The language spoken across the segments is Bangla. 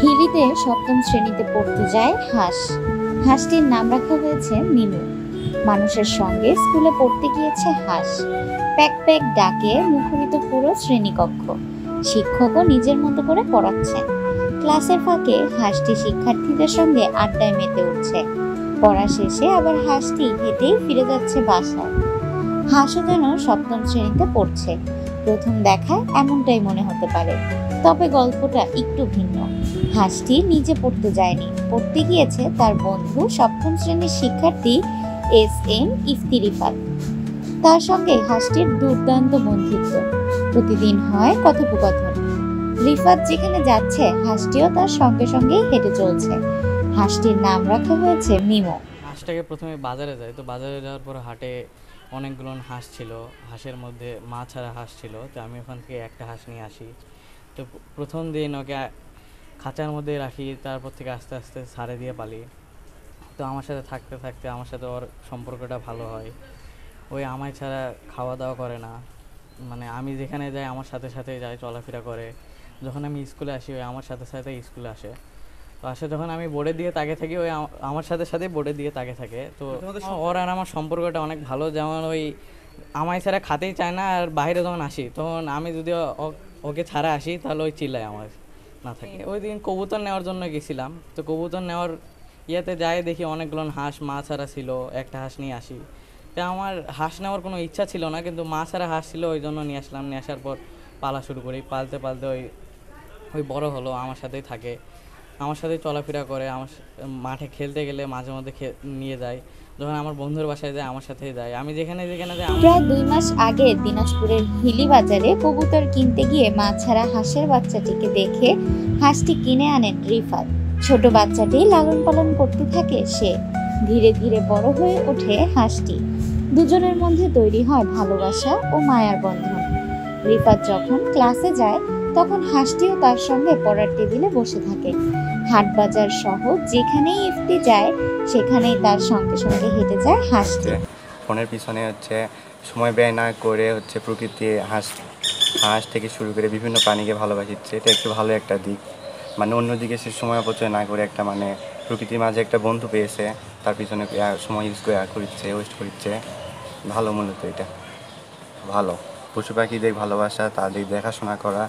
হিলিতে সপ্তম শ্রেণীতে পড়তে যায় হাঁস। হাঁসটির নাম রাখা হয়েছে মিনু। মানুষের সঙ্গে স্কুলে পড়তে গিয়েছে হাঁস। প্যাক প্যাক ডাকে মুখরিত পুরো শ্রেণীকক্ষ। শিক্ষকও নিজের মতো করে পড়াচ্ছেন। ক্লাসের ফাঁকে হাঁসটি শিক্ষার্থীদের সঙ্গে আড্ডায় মেতে উঠছে। পড়া শেষে আবার হাঁসটি হেঁটেই ফিরে যাচ্ছে বাসায়। হাঁসও যেন সপ্তম শ্রেণীতে পড়ছে। প্রথম দেখায় এমনটাই মনে হতে পারে, তবে গল্পটা একটু ভিন্ন। হাঁসটি নিজে পড়তে যায়নি, পড়তে গিয়েছে তার বন্ধু সপ্তম শ্রেণীর শিক্ষার্থী SM ইফতি রিফাত। তার সঙ্গে হাঁসটির দুর্দান্ত বন্ধুত্ব। প্রতিদিন হয় কথোপকথন। রিফাত যেখানে যাচ্ছে হাঁসটিও তার সঙ্গে সঙ্গেই হেঁটে চলছে। হাঁসটির নাম রাখা হয়েছে মিমো। হাঁসটাকে প্রথমে বাজারে যায়, তো বাজারে যাওয়ার পর হাটে অনেকগুলো হাঁস ছিল। হাঁসের মধ্যে মা ছাড়া হাঁস ছিল, তো আমি ওখান থেকে একটা হাঁস নিয়ে আসি। তো প্রথম দিন ওকে খাঁচার মধ্যে রাখি, তারপর থেকে আস্তে আস্তে ছাড়ে দিয়ে পালি। তো আমার সাথে থাকতে থাকতে আমার সাথে ওর সম্পর্কটা ভালো হয়। ওই আমায় ছাড়া খাওয়া দাওয়া করে না, মানে আমি যেখানে যাই আমার সাথে সাথে যায়, চলাফেরা করে। যখন আমি স্কুলে আসি ওই আমার সাথে সাথে স্কুলে আসে। তো আসে যখন আমি বোর্ডের দিকে তাকিয়ে থাকি, ওই আমার সাথে সাথে বোর্ডের দিকে তাকিয়ে থাকে। তো ওর আর আমার সম্পর্কটা অনেক ভালো। যেমন ওই আমায় ছাড়া খাতেই চায় না, আর বাইরে যখন আসি তখন আমি যদি ওকে ছাড়া আসি তাহলে ওই চিল্লায় আমার না থাকে। ওই দিন কবুতর নেওয়ার জন্য গেছিলাম, তো কবুতর নেওয়ার ইয়েতে যাই দেখি অনেকগুলো হাঁস মা ছাড়া ছিল। একটা হাঁস নিয়ে আসি। তো আমার হাঁস নেওয়ার কোনো ইচ্ছা ছিল না, কিন্তু মা ছাড়া হাঁস ছিল ওই জন্য নিয়ে আসলাম। নিয়ে আসার পর পালা শুরু করি। পালতে পালতে ওই বড় হলো, আমার সাথেই থাকে, আমার সাথেই চলাফেরা করে। আমার মাঠে খেলতে গেলে মাঝে মধ্যে নিয়ে যায়। যখন আমার বন্ধুর বাসায় যায় আমার সাথেই যায়। আমি যেখানে যেখানে যাই। প্রায় 2 মাস আগে দিনাজপুরের হিলি বাজারে কবুতর কিনতে গিয়ে মা ছাড়া হাঁসের বাচ্চাটিকে দেখে হাঁসটি কিনে আনেন রিফাত। ছোট বাচ্চাটি লালন পালন করতে থাকে সে। ধীরে ধীরে বড় হয়ে ওঠে হাঁসটি। দুজনের মধ্যে তৈরি হয় ভালোবাসা ও মায়ার বন্ধন। রিফাত যখন ক্লাসে যায় তখন হাঁসটিও তার সঙ্গে পড়ার টেবিলে বসে থাকে। হাট বাজার সহ যেখানেই ইফতি যায় সেখানেই তার সঙ্গে সঙ্গে হেঁটে যায় হাঁসটি। ফোনের পিছনে সময় ব্যয় না করে প্রকৃতি হাঁস থেকে শুরু করে বিভিন্ন প্রাণীকে ভালোবাসিচ্ছে। এটা একটু ভালো একটা দিক। অন্যদিকে সে সময় অপচয় না করে একটা প্রকৃতির মাঝে একটা বন্ধু পেয়েছে, তার পিছনে সময় ওয়েস্ট করছে। ভালো, মূলত এটা ভালো। পশু পাখিদের ভালোবাসা, তাদের দেখাশোনা করা।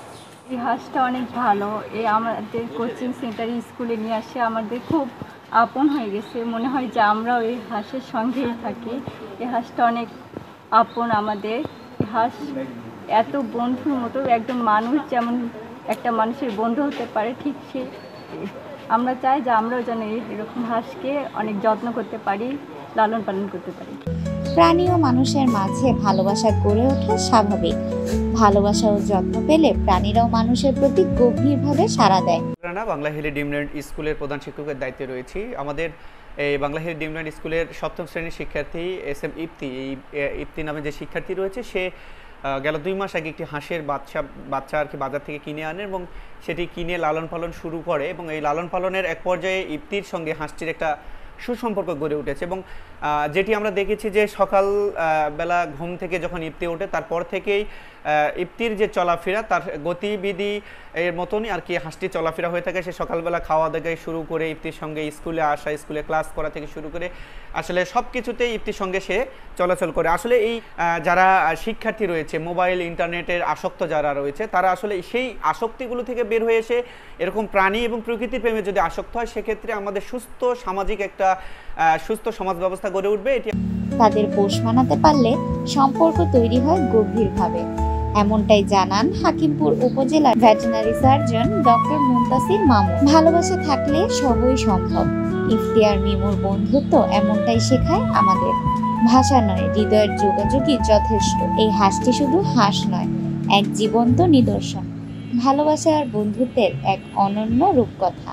এই হাঁসটা অনেক ভালো। এই আমাদের কোচিং সেন্টারে স্কুলে নিয়ে আসে আমাদের খুব আপন হয়ে গেছে। মনে হয় যে আমরাও এই হাঁসের সঙ্গেই থাকি। এই হাঁসটা অনেক আপন আমাদের। এই হাঁস এত বন্ধুর মতো, একদম মানুষ যেমন একটা মানুষের বন্ধু হতে পারে, ঠিক সে আমরা চাই যে আমরাও যেন এরকম হাঁসকে অনেক যত্ন করতে পারি, লালন পালন করতে পারি। প্রাণী ও মানুষের মাঝে ভালোবাসা গড়ে ওঠা স্বাভাবিক। ভালোবাসা ও যত্ন পেলে প্রাণীরাও মানুষের প্রতি গভীরভাবে সাড়া দেয়। বাংলা হিলি ডিমল্যান্ড স্কুলের প্রধান শিক্ষকের দায়িত্বে রয়েছি। আমাদের এই বাংলা হিলি ডিমল্যান্ড স্কুলের সপ্তম শ্রেণীর শিক্ষার্থী SM ইফতি। এই ইফতি নামে যে শিক্ষার্থী রয়েছে সে গেল 2 মাস আগে একটি হাঁসের বাচ্চা আর কি বাজার থেকে কিনে আনে এবং সেটি কিনে লালন পালন শুরু করে। এবং এই লালন পালনের এক পর্যায়ে ইফতির সঙ্গে হাঁসটির একটা সুসম্পর্ক গড়ে উঠেছে। এবং যেটি আমরা দেখেছি যে সকাল বেলা ঘুম থেকে যখন ইফতি ওঠে তারপর থেকেই ইফতির যে চলাফেরা, তার গতিবিধি এর মতনই আর কি হাঁসটি চলাফেরা হয়ে থাকে। সে সকালবেলা খাওয়া দাওয়া শুরু করে ইফতির সঙ্গে স্কুলে আসা, স্কুলে ক্লাস করা থেকে শুরু করে আসলে সব কিছুতেই ইফতির সঙ্গে সে চলাচল করে। আসলে এই যারা শিক্ষার্থী রয়েছে, মোবাইল ইন্টারনেটের আসক্ত যারা রয়েছে, তারা আসলে সেই আসক্তিগুলো থেকে বের হয়ে এসে এরকম প্রাণী এবং প্রকৃতির প্রেমে যদি আসক্ত হয়, সেক্ষেত্রে আমাদের সুস্থ সামাজিক একটা সুস্থ সমাজ ব্যবস্থা গড়ে উঠবে। এটি তাদের পোষ মানাতে পারলে সম্পর্ক তৈরি হয় গভীরভাবে, এমনটাই জানান হাকিমপুর উপজেলার veterinary surgeon doctor Muntasir Mamun. ভালোবাসা থাকলে সবই সম্ভব। ইফতি আর মিমুর বন্ধুত্ব এমনটাই শেখায় আমাদের। ভাষা নয়, হৃদয়ের যোগাযোগই যথেষ্ট। এই হাঁসটি শুধু হাঁস নয়, এক জীবন্ত নিদর্শন। ভালোবাসা আর বন্ধুত্বের এক অনন্য রূপকথা।